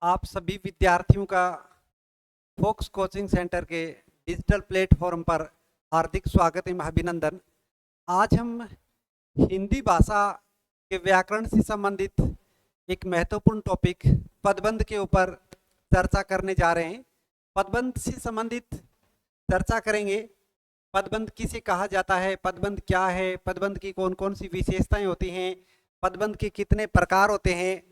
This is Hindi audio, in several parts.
आप सभी विद्यार्थियों का फोक्स कोचिंग सेंटर के डिजिटल प्लेटफॉर्म पर हार्दिक स्वागत एवं अभिनंदन। आज हम हिंदी भाषा के व्याकरण से संबंधित एक महत्वपूर्ण टॉपिक पदबंध के ऊपर चर्चा करने जा रहे हैं। पदबंध से संबंधित चर्चा करेंगे। पदबंध किसे कहा जाता है, पदबंध क्या है, पदबंध की कौन कौन सी विशेषताएं होती हैं, पदबंध के कितने प्रकार होते हैं,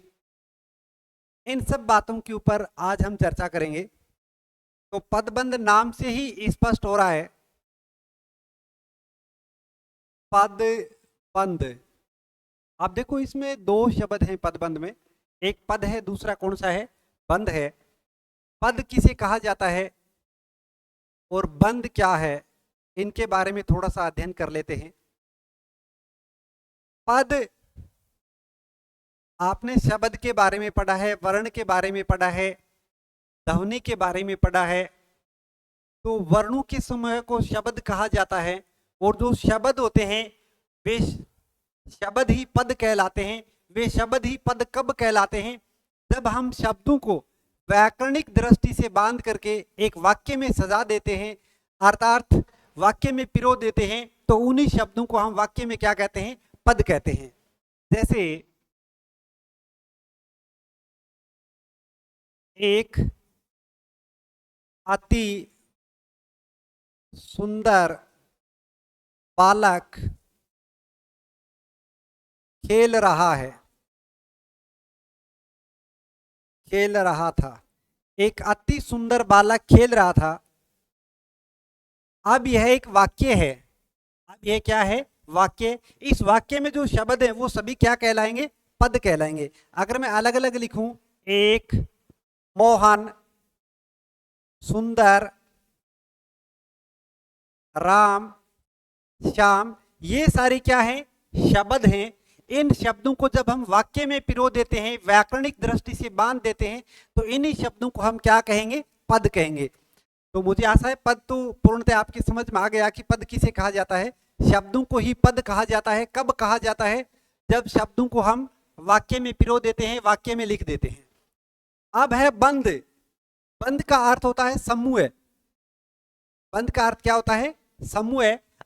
इन सब बातों के ऊपर आज हम चर्चा करेंगे। तो पदबंध नाम से ही स्पष्ट हो रहा है, पद बंध। अब देखो इसमें दो शब्द हैं पदबंध में, एक पद है, दूसरा कौन सा है, बंध है। पद किसे कहा जाता है और बंध क्या है, इनके बारे में थोड़ा सा अध्ययन कर लेते हैं। पद, आपने शब्द के बारे में पढ़ा है, वर्ण के बारे में पढ़ा है, ध्वनि के बारे में पढ़ा है। तो वर्णों के समूह को शब्द कहा जाता है और जो शब्द होते हैं वे शब्द ही पद कहलाते हैं। वे शब्द ही पद कब कहलाते हैं, जब हम शब्दों को व्याकरणिक दृष्टि से बांध करके एक वाक्य में सजा देते हैं, अर्थात वाक्य में पिरो देते हैं, तो उन्हीं शब्दों को हम वाक्य में क्या कहते हैं, पद कहते हैं। जैसे एक अति सुंदर बालक खेल रहा है, खेल रहा था। एक अति सुंदर बालक खेल रहा था। अब यह एक वाक्य है। अब यह क्या है, वाक्य। इस वाक्य में जो शब्द है वो सभी क्या कहलाएंगे, पद कहलाएंगे। अगर मैं अलग अलग लिखूं, एक, मोहन, सुंदर, राम, श्याम, ये सारे क्या हैं, शब्द हैं। इन शब्दों को जब हम वाक्य में पिरो देते हैं, व्याकरणिक दृष्टि से बांध देते हैं, तो इन्हीं शब्दों को हम क्या कहेंगे, पद कहेंगे। तो मुझे आशा है पद तो पूर्णतः आपकी समझ में आ गया कि पद किसे कहा जाता है। शब्दों को ही पद कहा जाता है। कब कहा जाता है, जब शब्दों को हम वाक्य में पिरो देते हैं, वाक्य में लिख देते हैं। अब है बंध। बंध का अर्थ होता है समूह। बंध का अर्थ क्या होता है, समूह।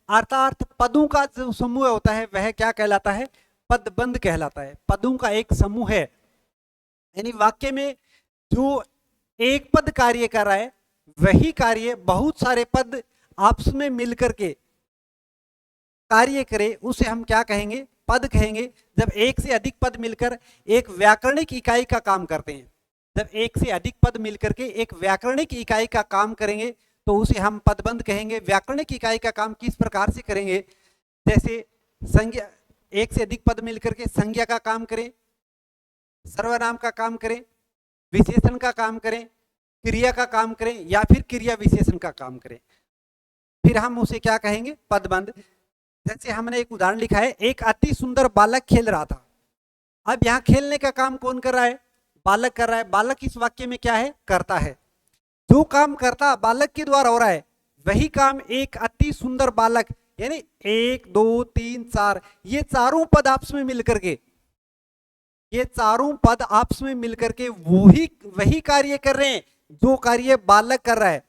अर्थात पदों का जो समूह होता है वह क्या कहलाता है, पदबंध कहलाता है। पदों का एक समूह है, यानी वाक्य में जो एक पद कार्य कर रहा है वही कार्य बहुत सारे पद आपस में मिलकर के कार्य करे, उसे हम क्या कहेंगे, पद कहेंगे। जब एक से अधिक पद मिलकर एक व्याकरणिक इकाई का काम करते हैं, जब एक से अधिक पद मिलकर के एक व्याकरणिक इकाई का काम करेंगे तो उसे हम पदबंध कहेंगे। व्याकरणिक इकाई का काम किस प्रकार से करेंगे, जैसे संज्ञा, एक से अधिक पद मिलकर के संज्ञा का काम करें, सर्वनाम का काम करें, विशेषण का काम करें, क्रिया का काम करें, या फिर क्रिया विशेषण का काम करें, फिर हम उसे क्या कहेंगे, पदबंध। जैसे हमने एक उदाहरण लिखा है, एक अति सुंदर बालक खेल रहा था। अब यहाँ खेलने का काम कौन कर रहा है, बालक कर रहा है। बालक इस वाक्य में क्या है, करता है। जो काम करता बालक के द्वारा हो रहा है वही काम एक अति सुंदर बालक, यानी एक, दो, तीन, चार, ये चारों पद आपस में मिलकर के, ये चारों पद आपस में मिलकर के वही कार्य कर रहे हैं जो कार्य बालक कर रहा है।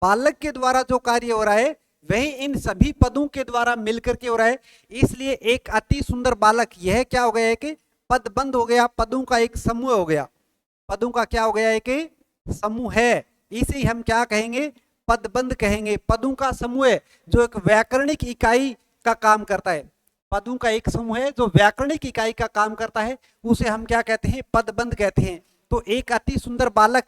बालक के द्वारा जो कार्य हो रहा है वही इन सभी पदों के द्वारा मिलकर के हो रहा है। इसलिए एक अति सुंदर बालक, यह क्या हो गया है कि पदबंध हो गया, पदों का एक समूह हो गया। पदों का क्या हो गया, एक समूह है। इसे हम क्या कहेंगे, पदबंध कहेंगे। पदों का समूह है जो एक व्याकरणिक इकाई का काम करता है। पदों का एक समूह है जो व्याकरणिक इकाई का काम करता है, उसे हम क्या कहते हैं, पदबंध कहते हैं। तो एक अति सुंदर बालक,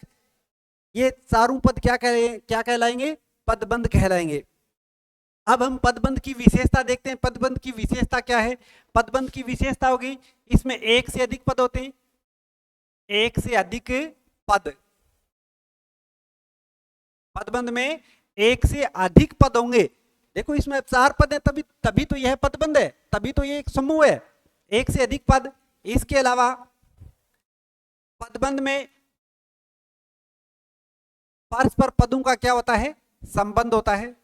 ये चारों पद क्या कहलाएंगे, पदबंध कहलाएंगे। अब हम पदबंध की विशेषता देखते हैं। पदबंध की विशेषता क्या है, पदबंध की विशेषता होगी इसमें एक से अधिक पद होते हैं, एक से अधिक पद। पदबंध में एक से अधिक पद होंगे। देखो इसमें चार पद है, तभी तो यह पदबंध है, तभी तो ये एक समूह है, एक से अधिक पद। इसके अलावा पदबंध में परस्पर पदों का क्या होता है, संबंध होता है।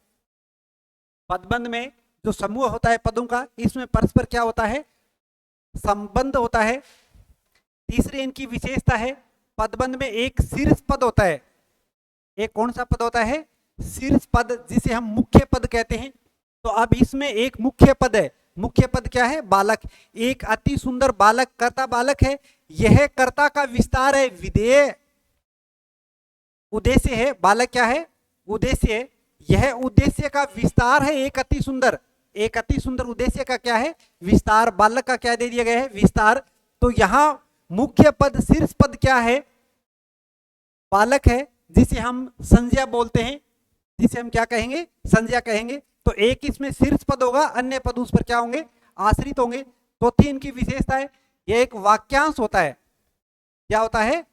पदबंध में जो समूह होता है पदों का, इसमें परस्पर क्या होता है, संबंध होता है। तीसरी इनकी विशेषता है पदबंध में एक शीर्ष पद होता है, एक कौन सा पद होता है, शीर्ष पद, जिसे हम मुख्य पद कहते हैं। तो अब इसमें एक मुख्य पद है, मुख्य पद क्या है, बालक। एक अति सुंदर बालक, कर्ता बालक है, यह कर्ता का विस्तार है, विधेय उद्देश्य है। बालक क्या है, उद्देश्य है, यह उद्देश्य का विस्तार है। एक अति सुंदर, एक अति सुंदर उद्देश्य का क्या है, विस्तार। बालक का क्या दे दिया गया है, विस्तार। तो यहां मुख्य पद शीर्ष पद क्या है, बालक है, जिसे हम संज्ञा बोलते हैं, जिसे हम क्या कहेंगे, संज्ञा कहेंगे। तो एक इसमें शीर्ष पद होगा, अन्य पद उस पर क्या होंगे, आश्रित होंगे। चौथी इनकी विशेषता है, यह एक वाक्यांश होता है। क्या होता है,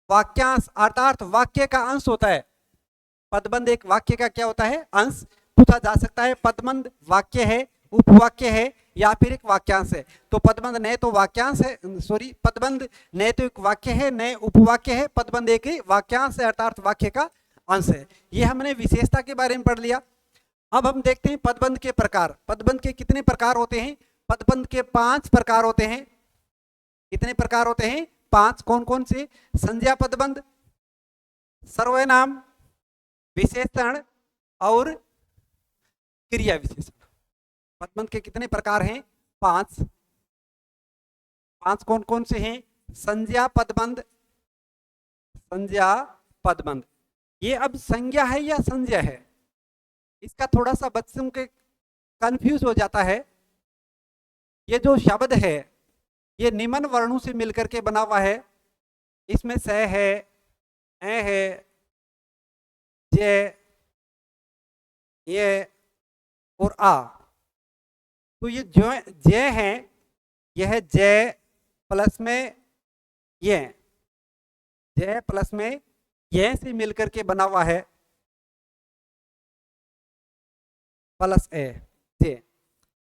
वाक्यांश, अर्थात वाक्य का अंश होता है। पदबंध एक वाक्य का क्या होता है, अंश। पूछा जा सकता है पदबंध वाक्य है, उपवाक्य है, या फिर एक वाक्यांश है। तो पदबंध न तो वाक्यांश है, सॉरी, पदबंध न तो एक वाक्य है, न उपवाक्य है, पदबंध एक वाक्यांश है, अर्थात वाक्य का अंश है। ये हमने विशेषता के बारे में पढ़ लिया। अब हम देखते हैं पदबंध के प्रकार। पदबंध के कितने प्रकार होते हैं, पदबंध के 5 प्रकार होते हैं। कितने प्रकार होते हैं, 5। कौन कौन से, संज्ञा पदबंध, सर्वनाम, विशेषण और क्रिया विशेषण। पदबंध के कितने प्रकार हैं, 5। 5 कौन कौन से हैं, संज्ञा पदबंध, संज्ञा पदबंध। ये अब संज्ञा है या संज्ञा है, इसका थोड़ा सा बच्चों के कंफ्यूज हो जाता है। ये जो शब्द है ये निम्न वर्णों से मिलकर के बना हुआ है। इसमें स है, ए है, जे, ये और आ। तो ये जो जय है, यह जय प्लस में ये, जय प्लस में ये से मिलकर के बना हुआ है, प्लस ए, जे।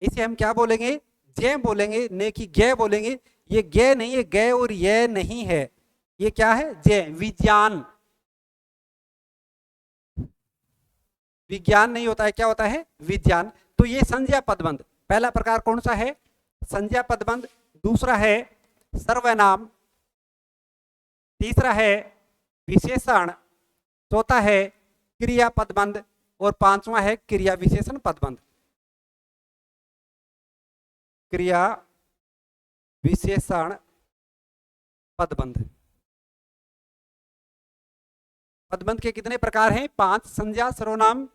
इसे हम क्या बोलेंगे, जय बोलेंगे, ने की गे बोलेंगे। ये गे नहीं है, गे और ये नहीं है, ये क्या है, जय। विज्ञान, विज्ञान नहीं होता है, क्या होता है, विज्ञान। तो ये संज्ञा पदबंध, पहला प्रकार कौन सा है, संज्ञा पदबंध। दूसरा है सर्वनाम, तीसरा है विशेषण, चौथा है क्रिया पदबंध और 5वां है क्रिया विशेषण पदबंध। क्रिया विशेषण पदबंध। पदबंध के कितने प्रकार हैं, 5। संज्ञा, सर्वनाम,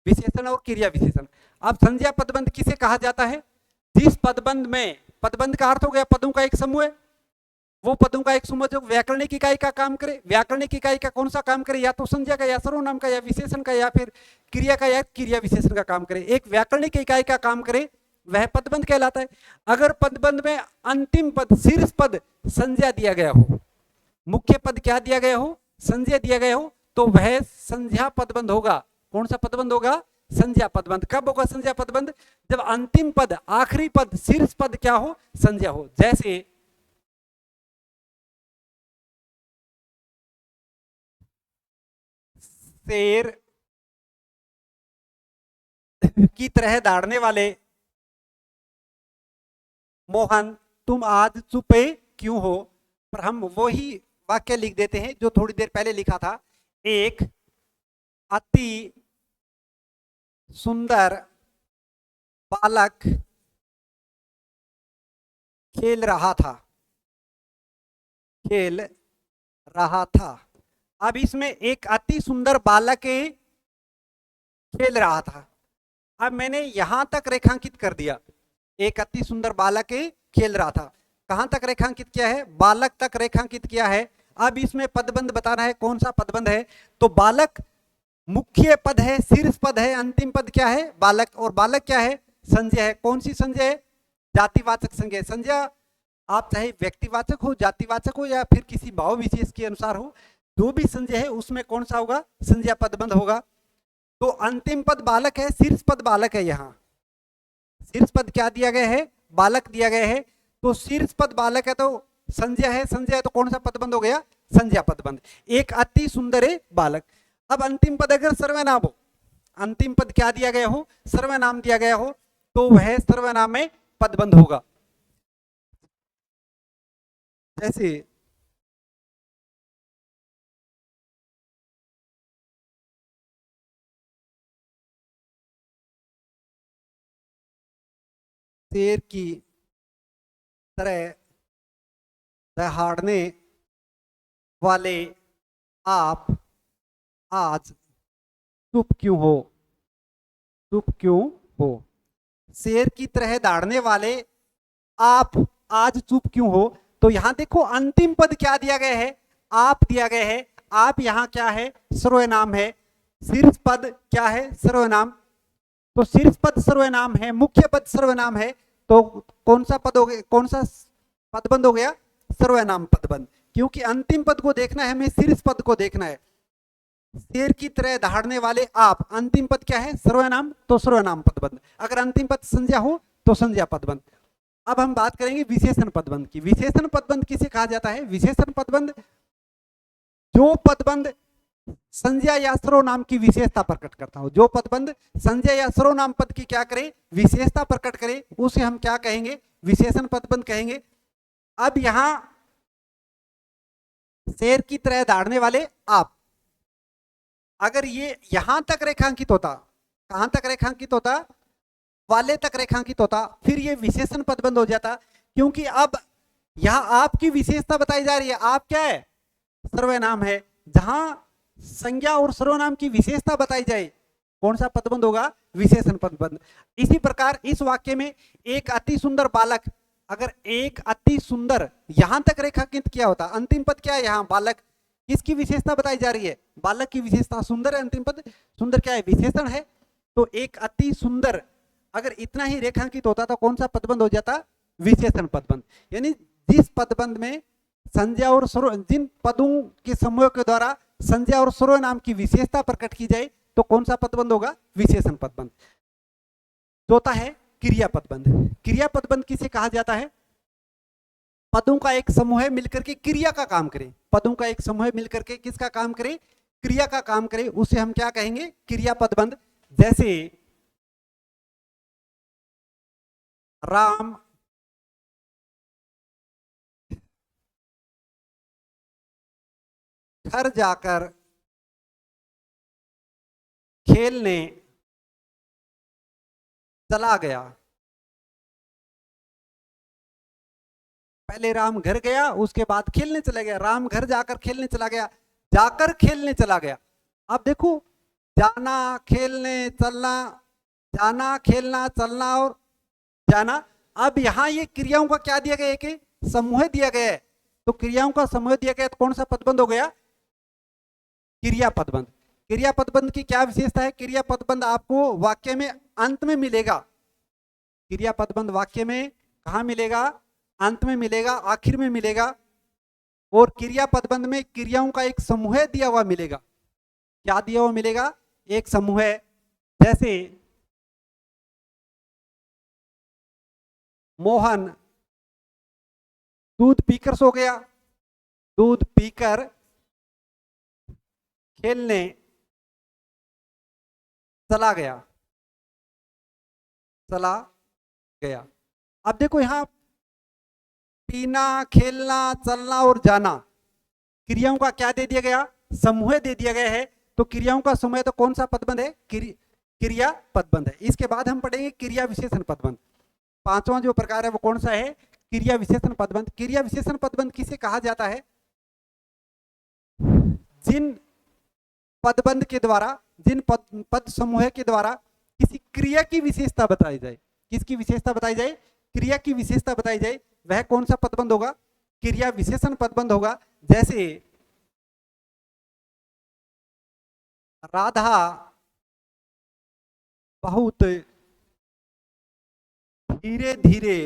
विशेषण और क्रिया विशेषण। अब संज्ञा पदबंध किसे कहा जाता है, जिस पदबंध में, पदबंध का अर्थ हो गया पदों का एक समूह है, वो पदों का एक समूह जो व्याकरणिक इकाई का काम करे। व्याकरणिक इकाई का कौन सा काम करे, या तो संज्ञा का, या सर्वनाम का, या विशेषण का, या फिर क्रिया का, या क्रिया विशेषण का काम करे। एक व्याकरणिक इकाई का काम करे, वह पदबंध कहलाता है। अगर पदबंध में अंतिम पद, शीर्ष पद संज्ञा दिया गया हो, मुख्य पद क्या दिया गया हो, संज्ञा दिया गया हो, तो वह संज्ञा पदबंध होगा। कौन सा पदबंध होगा, संज्ञा पदबंध। कब होगा संज्ञा पदबंध, जब अंतिम पद, आखिरी पद, शीर्ष पद क्या हो, संज्ञा हो। जैसे शेर की तरह दौड़ने वाले मोहन, तुम आज चुपे क्यों हो। पर हम वही वाक्य लिख देते हैं जो थोड़ी देर पहले लिखा था। एक अति सुंदर बालक खेल रहा था, खेल रहा था। अब इसमें एक अति सुंदर बालक खेल रहा था। अब मैंने यहां तक रेखांकित कर दिया, एक अति सुंदर बालक खेल रहा था। कहां तक रेखांकित किया है, बालक तक रेखांकित किया है। अब इसमें पदबंध बताना है, कौन सा पदबंध है। तो बालक मुख्य पद है, शीर्ष पद है, अंतिम पद क्या है, बालक। और बालक क्या है, संज्ञा है। कौन सी संज्ञा है, जातिवाचक संज्ञा। संज्ञा आप चाहे व्यक्तिवाचक हो, जातिवाचक हो, या फिर किसी भाव विशेष के अनुसार हो, जो भी संज्ञा है उसमें कौन सा होगा, संज्ञा पदबंध होगा। तो अंतिम पद बालक है, शीर्ष पद बालक है। यहाँ शीर्ष पद क्या दिया गया है, बालक दिया गया है। तो शीर्ष पद बालक है तो संज्ञा है, संज्ञा है तो कौन सा पदबंध हो गया, संज्ञा पदबंध। एक अति सुंदर है बालक। अब अंतिम पद अगर सर्वनाम हो, अंतिम पद क्या दिया गया हो, सर्वनाम दिया गया हो, तो वह सर्वनाम में पदबंध होगा। जैसे शेर की तरह दहाड़ने वाले आप आज चुप क्यों हो, चुप क्यों हो। शेर की तरह दहाड़ने वाले आप आज चुप क्यों हो। तो यहां देखो अंतिम पद क्या दिया गया है, आप दिया गया है। आप यहां क्या है, सर्वनाम है। शीर्ष पद क्या है, सर्वनाम। तो शीर्ष पद सर्वनाम है, मुख्य पद सर्वनाम है, तो कौन सा पद हो गया, कौन सा पदबंध हो गया, सर्वनाम पदबंध। क्योंकि अंतिम पद को देखना है हमें, शीर्ष पद को देखना है। शेर की तरह दहाड़ने वाले आप, अंतिम पद क्या है, सर्वनाम, तो सर्वनाम पदबंध। अगर अंतिम पद संज्ञा हो तो संज्ञा पदबंध। अब हम बात करेंगे विशेषण पदबंध की। विशेषण पदबंध किसे कहा जाता है, विशेषण पदबंध जो पदबंध संज्ञा या सर्वनाम की विशेषता प्रकट करता हो। जो पदबंध संज्ञा या सर्वनाम पद की क्या करे, विशेषता प्रकट करे, उसे हम क्या कहेंगे, विशेषण पदबंध कहेंगे। अब यहां शेर की तरह दहाड़ने वाले आप, अगर ये यहां तक रेखांकित होता, कहां तक रेखांकित होता, वाले तक रेखांकित होता, फिर ये विशेषण पदबंध हो जाता। क्योंकि अब यहां आपकी विशेषता बताई जा रही है, आप क्या है, सर्वनाम है। जहां संज्ञा और सर्वनाम की विशेषता बताई जाए, कौन सा पदबंध होगा, विशेषण पदबंध। इसी प्रकार इस वाक्य में एक अति सुंदर बालक, अगर एक अति सुंदर यहां तक रेखांकित किया होता, अंतिम पद क्या है, यहां बालक, किसकी विशेषता बताई जा रही है, बालक की विशेषता, सुंदर है अंतिम पद, सुंदर क्या है, विशेषण है। तो एक अति सुंदर अगर इतना ही रेखांकित होता तो कौन सा पदबंध हो जाता, विशेषण पदबंध। यानी जिस पदबंध में संज्ञा और जिन पदों के समूह के द्वारा संज्ञा और सर्वनाम की विशेषता प्रकट की जाए तो कौन सा पदबंध होगा, विशेषण पदबंध। चौथा है क्रिया पदबंध। क्रिया पदबंध किसे कहा जाता है, पदों का एक समूह मिलकर के क्रिया का काम करे। पदों का एक समूह मिलकर के किसका काम करे, क्रिया का काम करे, उसे हम क्या कहेंगे, क्रिया पदबंध। जैसे राम घर जाकर खेलने चला गया। पहले राम घर गया, उसके बाद खेलने चला गया। राम घर जाकर खेलने चला गया, जाकर खेलने चला गया। अब देखो, जाना, खेलने, चलना, जाना, खेलना, चलना और जाना। अब यहां ये क्रियाओं का क्या दिया गया है, कि समूह दिया गया है। तो क्रियाओं का समूह दिया गया तो कौन सा पदबंध हो गया, क्रिया पदबंध। क्रिया पदबंध की क्या विशेषता है, क्रिया पदबंध आपको वाक्य में अंत में मिलेगा। क्रिया पदबंध वाक्य में कहां मिलेगा, अंत में मिलेगा, आखिर में मिलेगा। और क्रिया पदबंध में क्रियाओं का एक समूह दिया हुआ मिलेगा। क्या दिया हुआ मिलेगा, एक समूह। जैसे मोहन दूध पीकर सो गया, दूध पीकर खेलने चला गया, चला गया। अब देखो यहां पीना, खेलना, चलना और जाना क्रियाओं का क्या दे दिया गया, समूह दे दिया गया है। तो क्रियाओं का समूह तो कौन सा पदबंध है, क्रिया पदबंध है। इसके बाद हम पढ़ेंगे क्रिया विशेषण पदबंध। पांचवा जो प्रकार है वो कौन सा है, क्रिया विशेषण पदबंध। क्रिया विशेषण पदबंध किसे कहा जाता है, जिन पदबंध के द्वारा, जिन पद समूह के द्वारा किसी क्रिया की विशेषता बताई जाए। किसकी विशेषता बताई जाए, क्रिया की विशेषता बताई जाए, वह कौन सा पदबंध होगा, क्रिया विशेषण पदबंध होगा। जैसे राधा बहुत धीरे धीरे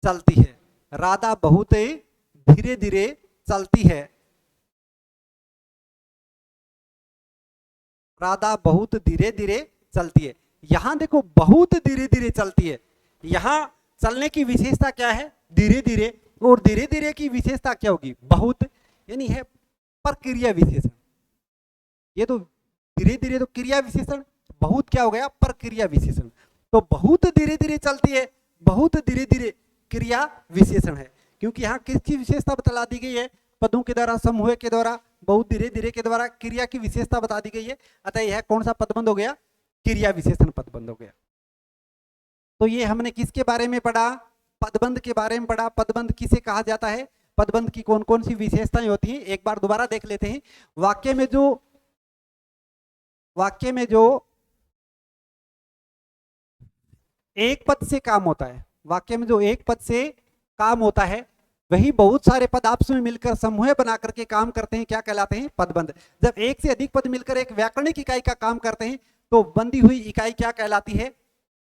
चलती है। राधा बहुत धीरे धीरे चलती है, राधा बहुत धीरे धीरे चलती है। यहां देखो बहुत धीरे धीरे चलती है, यहां चलने की विशेषता क्या है, धीरे धीरे। और धीरे धीरे की विशेषता क्या होगी, बहुत, यानी है प्रक्रिया विशेषण। ये तो धीरे धीरे तो क्रिया विशेषण, बहुत क्या हो गया, प्रक्रिया विशेषण। तो बहुत धीरे धीरे चलती है, बहुत धीरे धीरे क्रिया विशेषण है। क्योंकि यहाँ किसकी विशेषता बतला दी गई है, पदों के द्वारा, समूह के द्वारा, बहुत धीरे धीरे के द्वारा क्रिया की विशेषता बता दी गई है, अतः यह कौन सा पदबंध हो गया, क्रिया विशेषण पदबंध हो गया। तो ये हमने किसके बारे में पढ़ा, पदबंध के बारे में पढ़ा। पदबंध किसे कहा जाता है, पदबंध की कौन कौन सी विशेषताएं होती हैं, एक बार दोबारा देख लेते हैं। वाक्य में जो एक पद से काम होता है, वाक्य में जो एक पद से काम होता है, वही बहुत सारे पद आपस में मिलकर समूह बना करके काम करते हैं, क्या कहलाते हैं, पदबंध। जब एक से अधिक पद मिलकर एक व्याकरणिक इकाई का काम करते हैं तो बंधी हुई इकाई क्या कहलाती है,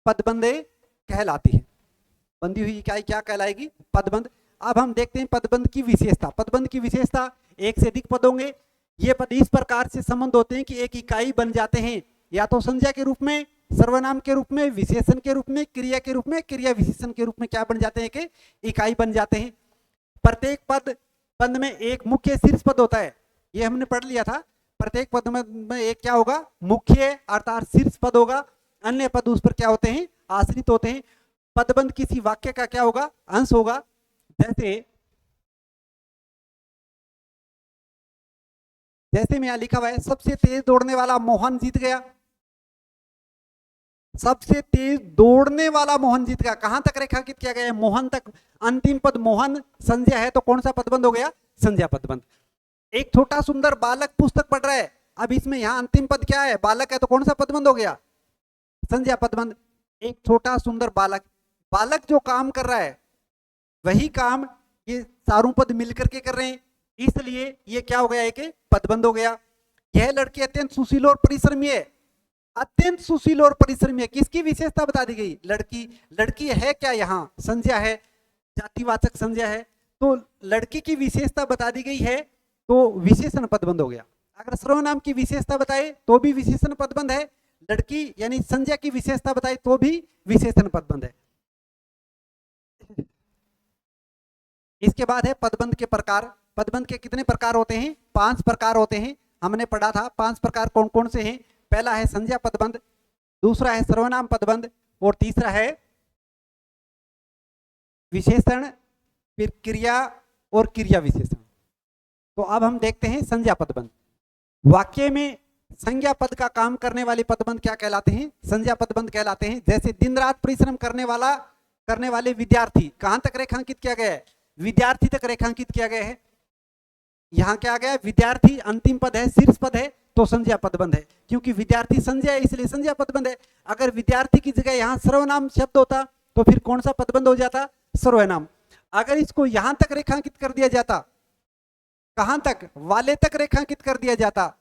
पदबंध कहलाती है। बंधी हुई इकाई क्या कहलाएगी, पदबंध। अब हम देखते हैं पदबंध की विशेषता। पदबंध की विशेषता, एक से अधिक पद होंगे, ये पद इस प्रकार से संबंध होते हैं कि एक इकाई बन जाते हैं, या तो संज्ञा के रूप में, सर्वनाम के रूप में, विशेषण के रूप में, क्रिया के रूप में, क्रिया विशेषण के रूप में क्या बन जाते हैं, कि इकाई बन जाते हैं। प्रत्येक पद में एक मुख्य शीर्ष पद होता है, ये हमने पढ़ लिया था। प्रत्येक पद में एक क्या होगा, मुख्य अर्थात शीर्ष पद होगा, अन्य पद उस पर क्या होते हैं, आश्रित होते हैं। पदबंध किसी वाक्य का क्या होगा, अंश होगा। जैसे में यहां लिखा हुआ है, सबसे तेज दौड़ने वाला मोहन जीत गया। सबसे तेज दौड़ने वाला मोहन जीत गया, कहां तक रेखांकित किया गया है, मोहन तक। अंतिम पद मोहन संज्ञा है, तो कौन सा पदबंध हो गया, संज्ञा पदबंध। एक छोटा सुंदर बालक पुस्तक पढ़ रहा है, अब इसमें यहां अंतिम पद क्या है, बालक है, तो कौन सा पदबंध हो गया, संज्ञा पदबंध। एक छोटा सुंदर बालक, बालक जो काम कर रहा है वही काम ये चारों पद मिलकर के कर रहे हैं, इसलिए ये क्या हो गया, एक पदबंध हो गया। यह लड़की अत्यंत सुशील और परिश्रमी है। अत्यंत सुशील और परिश्रमी है, किसकी विशेषता बता दी गई, लड़की। लड़की है क्या, यहाँ संज्ञा है, जातिवाचक संज्ञा है, तो लड़की की विशेषता बता दी गई है, तो विशेषण पदबंध हो गया। अगर सर्वनाम की विशेषता बताए तो भी विशेषण पदबंध है, लड़की यानी संज्ञा की विशेषता बताए तो भी विशेषण पदबंध है। इसके बाद है पदबंध के प्रकार। पदबंध के कितने प्रकार होते हैं, 5 प्रकार होते हैं, हमने पढ़ा था। 5 प्रकार कौन कौन से हैं, पहला है संज्ञा पदबंध, दूसरा है सर्वनाम पदबंध, और तीसरा है विशेषण, फिर क्रिया और क्रिया विशेषण। तो अब हम देखते हैं संज्ञा पदबंध। वाक्य में संज्ञा पद का काम करने वाले पदबंध क्या कहलाते हैं, संज्ञा पदबंध कहलाते हैं। जैसे दिन रात परिश्रम करने वाले विद्यार्थी, कहां तक रेखांकित किया गया है, विद्यार्थी तक रेखांकित किया गया है। यहां क्या आ गया, विद्यार्थी अंतिम पद है, शीर्ष पद है, तो संज्ञा पदबंध है, क्योंकि विद्यार्थी संज्ञा है इसलिए संज्ञा पदबंध है। अगर विद्यार्थी की जगह यहां सर्वनाम शब्द होता तो फिर कौन सा पदबंध हो जाता, सर्वनाम। अगर इसको यहां तक रेखांकित कर दिया जाता, कहां तक, वाले तक रेखांकित कर दिया जाता,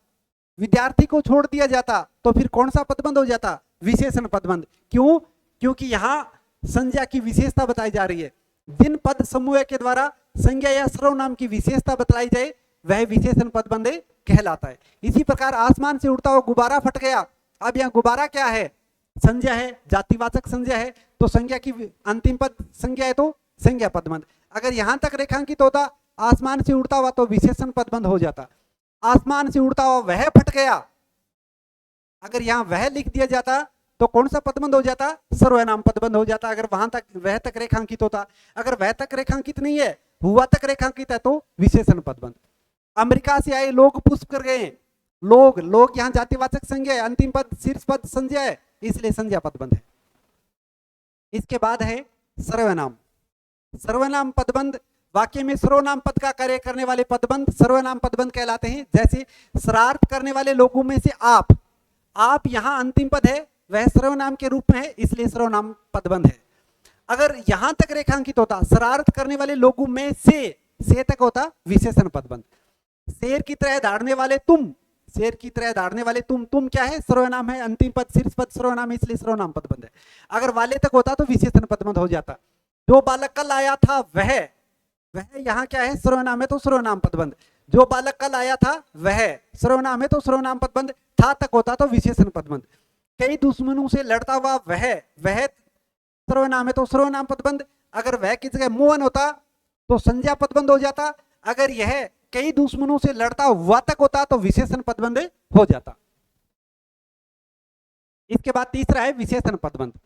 विद्यार्थी को छोड़ दिया जाता, तो फिर कौन सा पदबंध हो जाता, विशेषण पदबंध। क्यों, क्योंकि यहां संज्ञा की विशेषता बताई जा रही है। जिन पद समूह के द्वारा संज्ञा या सर्वनाम की विशेषता बतलाई जाए वह विशेषण पदबंध कहलाता है। इसी प्रकार आसमान से उड़ता हुआ गुब्बारा फट गया, अब यहाँ गुब्बारा क्या है, संज्ञा है, जातिवाचक संज्ञा है, तो संज्ञा की अंतिम पद संज्ञा है, तो संज्ञा पदबंध। अगर यहां तक रेखांकित होता आसमान से उड़ता हुआ, तो विशेषण पदबंध हो जाता। आसमान से उड़ता हुआ वह फट गया, अगर यहां वह लिख दिया जाता तो कौन सा पदबंध हो जाता, सर्वनाम पदबंध हो जाता। अगर वहां तक, वह तक रेखांकित होता, अगर वह तक रेखांकित नहीं है, हुआ तक रेखांकित है, तो विशेषण पदबंध। अमेरिका से आए लोग पुष्प कर गए, लोग यहाँ जातिवाचक संज्ञा है, अंतिम पद शीर्ष पद संज्ञा है, इसलिए संज्ञा पदबंध है। इसके बाद है सर्वनाम। सर्वनाम पदबंध, वाक्य में सर्वनाम पद का कार्य करने वाले पदबंध सर्वनाम पदबंध कहलाते हैं। जैसे शरारत करने वाले लोगों में से आप यहाँ अंतिम पद है, वह सर्वनाम के रूप में है, इसलिए सर्वनाम पदबंध है। अगर यहां तक रेखांकित होता, शरारत करने वाले लोगों में से तक होता, विशेषण पदबंध। शेर की तरह दौड़ने वाले तुम, शेर की तरह दौड़ने वाले तुम क्या है, सर्वनाम है, अंतिम पद शीर्ष पद सर्वनाम है, इसलिए सर्वनाम पदबंध है। अगर वाले तक होता तो विशेषण पदबंध हो जाता। जो बालक कल आया था वह यहाँ क्या है, सर्वनाम है, तो सर्वनाम पदबंध। जो बालक कल आया था वह सर्वनाम है, तो सर्वनाम पदबंध। था तक होता तो विशेषण पदबंध। कई दुश्मनों से लड़ता हुआ वह सर्वनाम है, तो सर्वनाम पदबंध। अगर वह की जगह मोहन होता तो संज्ञा पदबंध हो जाता। अगर यह कई दुश्मनों से लड़ता हुआ तक होता तो विशेषण पदबंध हो जाता। इसके बाद तीसरा है विशेषण पदबंध।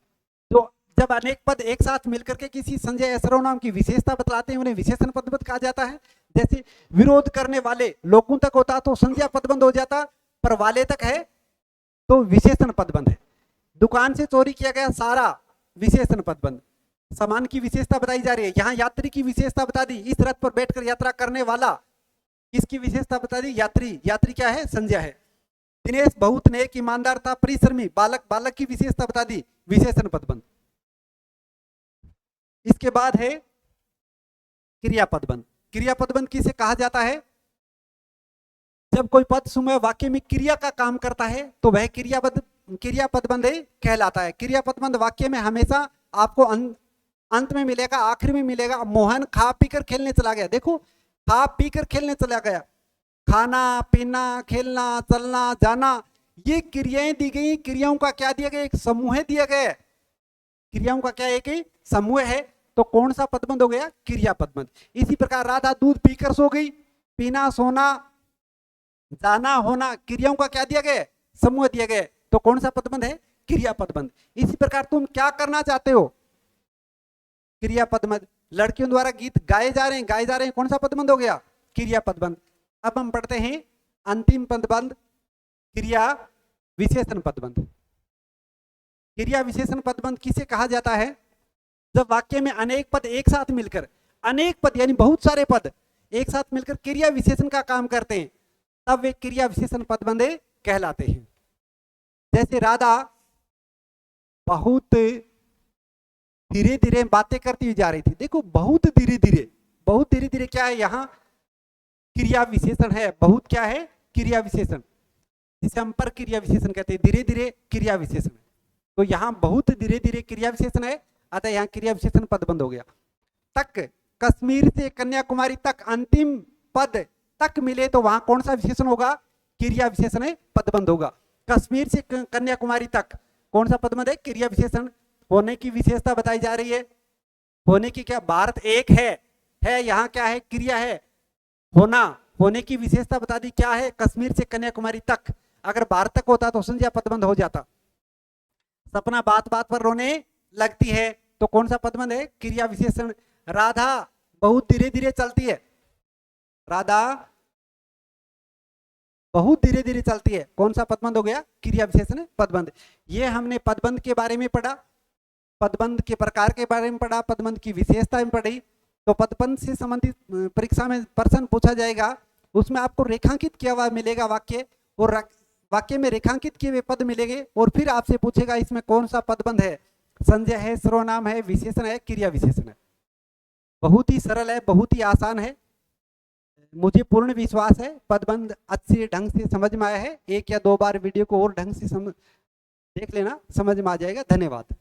तो जब अनेक पद एक साथ मिलकर के किसी संज्ञा या सर्वनाम की विशेषता बतलाते हैं उन्हें विशेषण पदबंध कहा जाता है। जैसे विरोध करने वाले लोगों तक होता तो संज्ञा पदबंध हो जाता, पर वाले तक है तो विशेषण पदबंध है। दुकान से चोरी किया गया सारा, विशेषण पदबंध। सामान की विशेषता बताई जा रही है, यहाँ यात्री की विशेषता बता दी, इस रथ पर बैठकर यात्रा करने वाला, इसकी विशेषता बता दी यात्री, यात्री क्या है, संज्ञा है। दिनेश बहुत नेक ईमानदार था, परिश्रमी, बालक, बालक की विशेषता बता दी, विशेषण पदबंध। इसके बाद है क्रिया पदबंध। क्रिया पदबंध किसे कहा जाता है, जब कोई पद समूह वाक्य में क्रिया का काम करता है तो वह क्रिया पदबंध कहलाता है। क्रिया पदबंध वाक्य में हमेशा आपको अंत में मिलेगा, आखिर में मिलेगा। मोहन खा पीकर खेलने चला गया, देखो खा पीकर खेलने चला गया, खाना पीना खेलना चलना जाना ये क्रियाएं दी गई, क्रियाओं का क्या दिया गया, एक समूह दिया गया, क्रियाओं का क्या एक समूह है, तो कौन सा पदबंध हो गया, क्रिया पदबंध। इसी प्रकार राधा दूध पीकर सो गई, पीना सोना जाना होना क्रियाओं का क्या दिया गया, समूह दिया गया, तो कौन सा पदबंध है, क्रिया पदबंध। इसी प्रकार तुम क्या करना चाहते हो, क्रिया पदबंध। लड़कियों द्वारा गीत गाए जा रहे हैं, कौन सा पदबंध हो गया, क्रिया पदबंध। अब हम पढ़ते हैं अंतिम पदबंध, क्रिया विशेषण पदबंध। क्रिया विशेषण पदबंध किसे कहा जाता है, जब वाक्य में अनेक पद एक साथ मिलकर, अनेक पद यानी बहुत सारे पद एक साथ मिलकर क्रिया विशेषण का काम करते हैं, तब वे क्रिया विशेषण पदबंध कहलाते हैं। जैसे राधा बहुत धीरे धीरे बातें करती हुई जा रही थी, देखो बहुत धीरे धीरे, बहुत धीरे धीरे क्या है, यहाँ क्रिया विशेषण है, बहुत क्या है, क्रिया विशेषण, जिसे हम पर क्रिया विशेषण कहते हैं, धीरे धीरे क्रिया विशेषण। तो यहाँ बहुत धीरे धीरे क्रिया विशेषण है, अतः यहाँ क्रिया विशेषण पदबंध हो गया। तक, कश्मीर से कन्याकुमारी तक, अंतिम पद तक मिले तो वहां कौन सा विशेषण होगा, क्रिया विशेषण पदबंध होगा। कश्मीर से कन्याकुमारी तक कौन सा पदबंध है, क्रिया विशेषण। होने की विशेषता बताई जा रही है, होने की क्या, भारत एक है यहाँ क्या है, क्रिया है, होना, होने की विशेषता बता दी क्या है, कश्मीर से कन्याकुमारी तक। अगर भारत तक होता तो संज्ञा पदबंध हो जाता। सपना बात बात पर रोने लगती है, तो कौन सा पदबंध है, क्रिया विशेषण। राधा बहुत धीरे धीरे चलती है, राधा बहुत धीरे धीरे चलती है, कौन सा पदबंध हो गया, क्रिया विशेषण पदबंध। ये हमने पदबंध के बारे में पढ़ा, पदबंध के प्रकार के बारे में पढ़ा, पदबंध की विशेषताएं पढ़ी। तो पदबंध से संबंधित परीक्षा में प्रश्न पूछा जाएगा, उसमें आपको रेखांकित किया हुआ मिलेगा वाक्य, और वाक्य में रेखांकित किए हुए पद मिलेंगे, और फिर आपसे पूछेगा इसमें कौन सा पदबंध है, संज्ञा है, सर्वनाम है, विशेषण है, क्रिया विशेषण है। बहुत ही सरल है, बहुत ही आसान है। मुझे पूर्ण विश्वास है पदबंध अच्छे ढंग से समझ में आया है। एक या दो बार वीडियो को और ढंग से देख लेना, समझ में आ जाएगा। धन्यवाद।